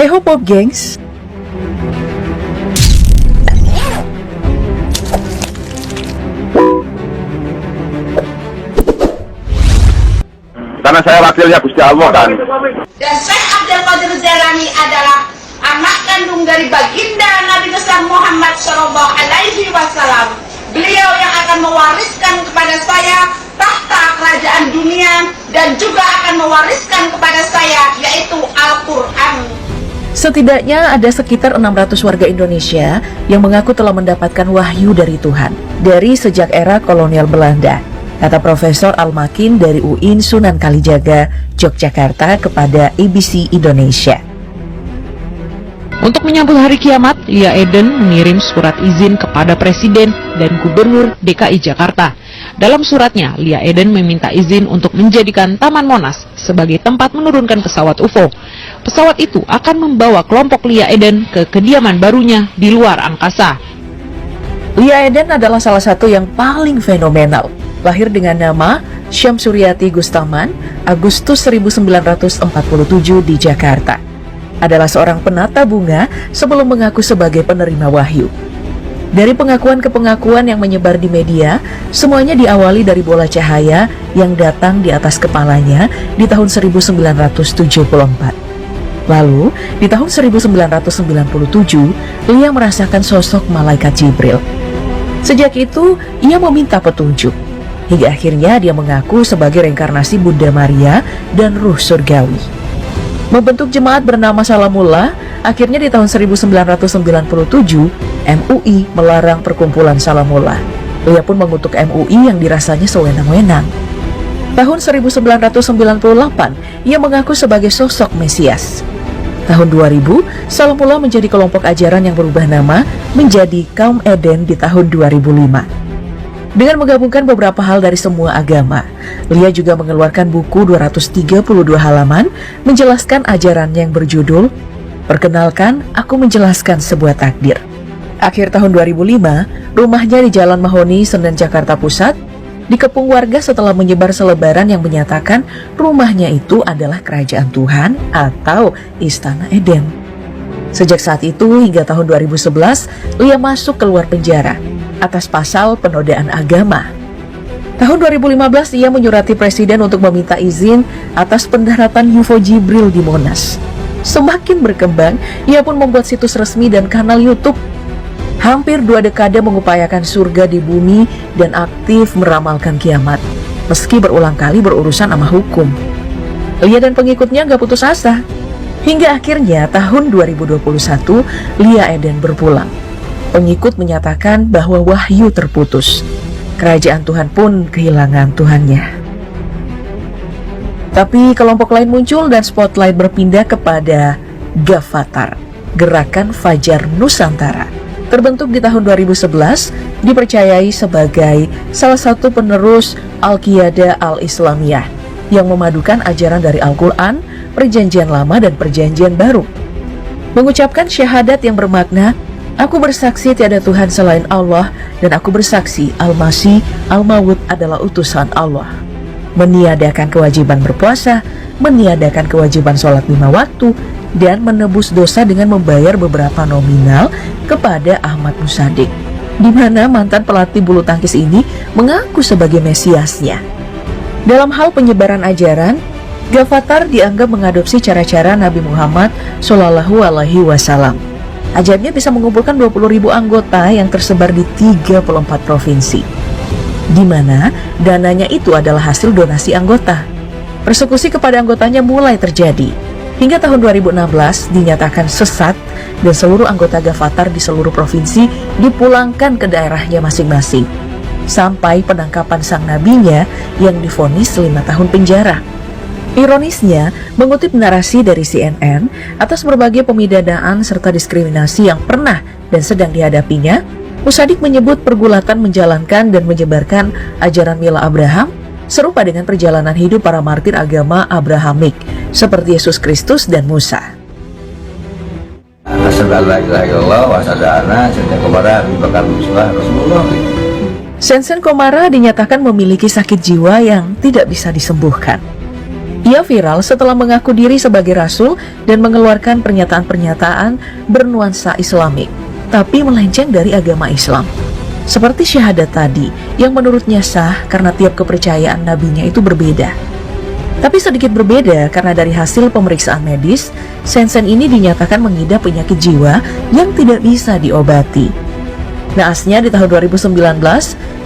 Heho Pop gengs. Karena saya wakilnya Gusti Allah kan. Dan Syekh Abdul Qadir Jailani adalah anak kandung dari baginda Nabi besar Muhammad Shallallahu Alaihi Wasallam. Beliau yang akan mewariskan kepada saya tahta kerajaan dunia dan juga akan mewariskan kepada saya yaitu Al-Quran. Setidaknya ada sekitar 600 warga Indonesia yang mengaku telah mendapatkan wahyu dari Tuhan dari sejak era kolonial Belanda, kata Profesor Al-Makin dari UIN Sunan Kalijaga, Yogyakarta kepada ABC Indonesia. Untuk menyambut hari kiamat, Lia Eden mengirim surat izin kepada Presiden dan Gubernur DKI Jakarta. Dalam suratnya, Lia Eden meminta izin untuk menjadikan Taman Monas sebagai tempat menurunkan pesawat UFO. Pesawat itu akan membawa kelompok Lia Eden ke kediaman barunya di luar angkasa. Lia Eden adalah salah satu yang paling fenomenal. Lahir dengan nama Syamsuryati Gustaman, Agustus 1947 di Jakarta. Adalah seorang penata bunga sebelum mengaku sebagai penerima wahyu. Dari pengakuan ke pengakuan yang menyebar di media, semuanya diawali dari bola cahaya yang datang di atas kepalanya di tahun 1974. Lalu, di tahun 1997, Lia merasakan sosok malaikat Jibril. Sejak itu, ia meminta petunjuk. Hingga akhirnya dia mengaku sebagai reinkarnasi Bunda Maria dan ruh surgawi. Membentuk jemaat bernama Salamullah, akhirnya di tahun 1997, MUI melarang perkumpulan Salamullah. Ia pun mengutuk MUI yang dirasanya sewenang-wenang. Tahun 1998, ia mengaku sebagai sosok Mesias. Tahun 2000, Salamullah menjadi kelompok ajaran yang berubah nama menjadi Kaum Eden di tahun 2005. Dengan menggabungkan beberapa hal dari semua agama, Lia juga mengeluarkan buku 232 halaman menjelaskan ajarannya yang berjudul Perkenalkan, Aku Menjelaskan Sebuah Takdir. Akhir tahun 2005, rumahnya di Jalan Mahoni, Senen, Jakarta Pusat, dikepung warga setelah menyebar selebaran yang menyatakan rumahnya itu adalah kerajaan Tuhan atau Istana Eden. Sejak saat itu hingga tahun 2011, Lia masuk keluar penjara atas pasal penodaan agama. Tahun 2015 ia menyurati presiden untuk meminta izin atas pendaratan UFO Jibril di Monas. Semakin berkembang, ia pun membuat situs resmi dan kanal YouTube. Hampir 2 dekade mengupayakan surga di bumi dan aktif meramalkan kiamat, meski berulang kali berurusan sama hukum. Lia dan pengikutnya gak putus asa. Hingga akhirnya tahun 2021, Lia Eden berpulang. Pengikut menyatakan bahwa wahyu terputus. Kerajaan Tuhan pun kehilangan Tuhannya. Tapi kelompok lain muncul dan spotlight berpindah kepada Gavatar, Gerakan Fajar Nusantara. Terbentuk di tahun 2011, dipercayai sebagai salah satu penerus Al-Qiyadah Al-Islamiyah yang memadukan ajaran dari Al-Quran, Perjanjian Lama dan Perjanjian Baru. Mengucapkan syahadat yang bermakna, Aku bersaksi tiada Tuhan selain Allah dan aku bersaksi Al-Masih Al-Maud adalah utusan Allah. Meniadakan kewajiban berpuasa, meniadakan kewajiban sholat 5 waktu, dan menebus dosa dengan membayar beberapa nominal kepada Ahmad Musadik, di mana mantan pelatih bulu tangkis ini mengaku sebagai mesiasnya. Dalam hal penyebaran ajaran, Gavatar dianggap mengadopsi cara-cara Nabi Muhammad Shallallahu Alaihi Wasallam. Ajarnya bisa mengumpulkan 20.000 anggota yang tersebar di 34 provinsi, di mana dananya itu adalah hasil donasi anggota. Persekusi kepada anggotanya mulai terjadi, hingga tahun 2016 dinyatakan sesat dan seluruh anggota Gavatar di seluruh provinsi dipulangkan ke daerahnya masing-masing, sampai penangkapan sang nabinya yang divonis 5 tahun penjara. Ironisnya, mengutip narasi dari CNN atas berbagai pemidanaan serta diskriminasi yang pernah dan sedang dihadapinya, Musadik menyebut pergulatan menjalankan dan menyebarkan ajaran Mila Abraham serupa dengan perjalanan hidup para martir agama Abrahamik seperti Yesus Kristus dan Musa. Sensen Komara dinyatakan memiliki sakit jiwa yang tidak bisa disembuhkan. Ia viral setelah mengaku diri sebagai rasul dan mengeluarkan pernyataan-pernyataan bernuansa Islamik, tapi melenceng dari agama Islam. Seperti syahadat tadi, yang menurutnya sah karena tiap kepercayaan nabinya itu berbeda. Tapi sedikit berbeda karena dari hasil pemeriksaan medis, Sensen ini dinyatakan mengidap penyakit jiwa yang tidak bisa diobati. Naasnya di tahun 2019,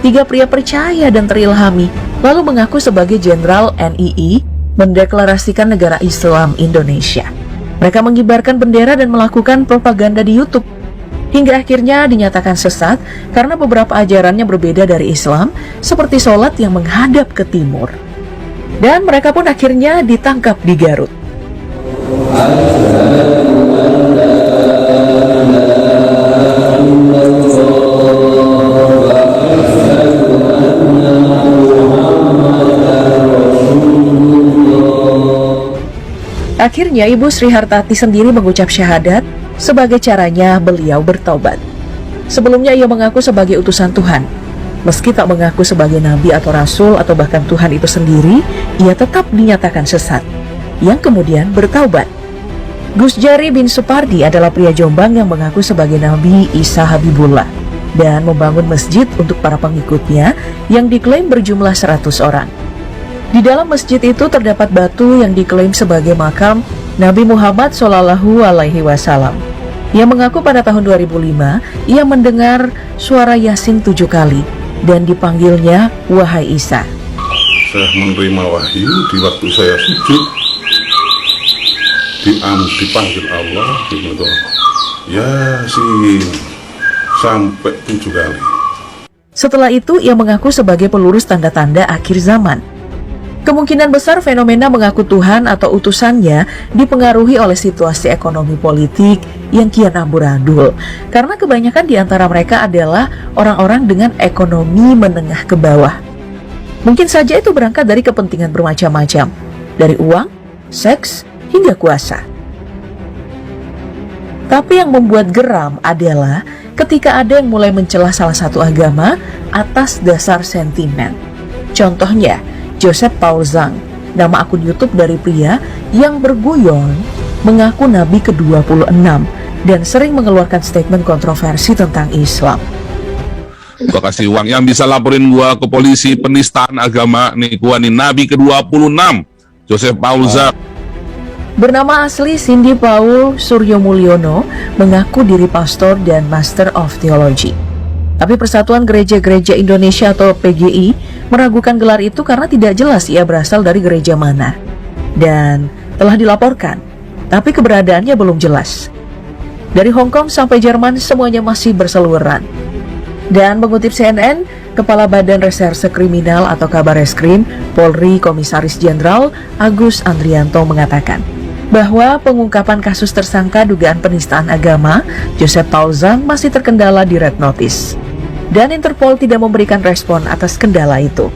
3 pria percaya dan terilhami lalu mengaku sebagai Jenderal NII mendeklarasikan negara Islam Indonesia. Mereka mengibarkan bendera dan melakukan propaganda di YouTube. Hingga akhirnya dinyatakan sesat karena beberapa ajarannya berbeda dari Islam, seperti sholat yang menghadap ke timur. Dan mereka pun akhirnya ditangkap di Garut. Akhirnya Ibu Sri Hartati sendiri mengucap syahadat sebagai caranya beliau bertaubat. Sebelumnya ia mengaku sebagai utusan Tuhan. Meski tak mengaku sebagai nabi atau rasul atau bahkan Tuhan itu sendiri, ia tetap dinyatakan sesat, yang kemudian bertaubat. Gus Jari bin Supardi adalah pria Jombang yang mengaku sebagai Nabi Isa Habibullah dan membangun masjid untuk para pengikutnya yang diklaim berjumlah 100 orang. Di dalam masjid itu terdapat batu yang diklaim sebagai makam Nabi Muhammad SAW. Ia mengaku pada tahun 2005 ia mendengar suara Yasin 7 kali dan dipanggilnya wahai Isa. Saya menerima wahyu di waktu saya sujud, dipanggil Allah, gitu. Yasin sampai 7 kali. Setelah itu ia mengaku sebagai pelurus tanda-tanda akhir zaman. Kemungkinan besar fenomena mengaku Tuhan atau utusannya dipengaruhi oleh situasi ekonomi politik yang kian amburadul, karena kebanyakan di antara mereka adalah orang-orang dengan ekonomi menengah ke bawah. Mungkin saja itu berangkat dari kepentingan bermacam-macam, dari uang, seks, hingga kuasa. Tapi yang membuat geram adalah ketika ada yang mulai mencela salah satu agama atas dasar sentimen. Contohnya, Joseph Paul Zhang, nama akun YouTube dari pria yang berguyon mengaku Nabi ke-26 dan sering mengeluarkan statement kontroversi tentang Islam. Gua kasih uang yang bisa laporin gua ke polisi penistaan agama nih, gua nih Nabi ke-26, Joseph Paul Zhang. Bernama asli Cindy Paul Suryo Mulyono, mengaku diri pastor dan Master of Theology. Tapi Persatuan Gereja-Gereja Indonesia atau PGI meragukan gelar itu karena tidak jelas ia berasal dari gereja mana. Dan telah dilaporkan, tapi keberadaannya belum jelas. Dari Hong Kong sampai Jerman semuanya masih berseliweran. Dan mengutip CNN, Kepala Badan Reserse Kriminal atau Kabareskrim Polri Komisaris Jenderal Agus Andrianto mengatakan bahwa pengungkapan kasus tersangka dugaan penistaan agama Joseph Paul Zhang masih terkendala di Red Notice. Dan Interpol tidak memberikan respon atas kendala itu.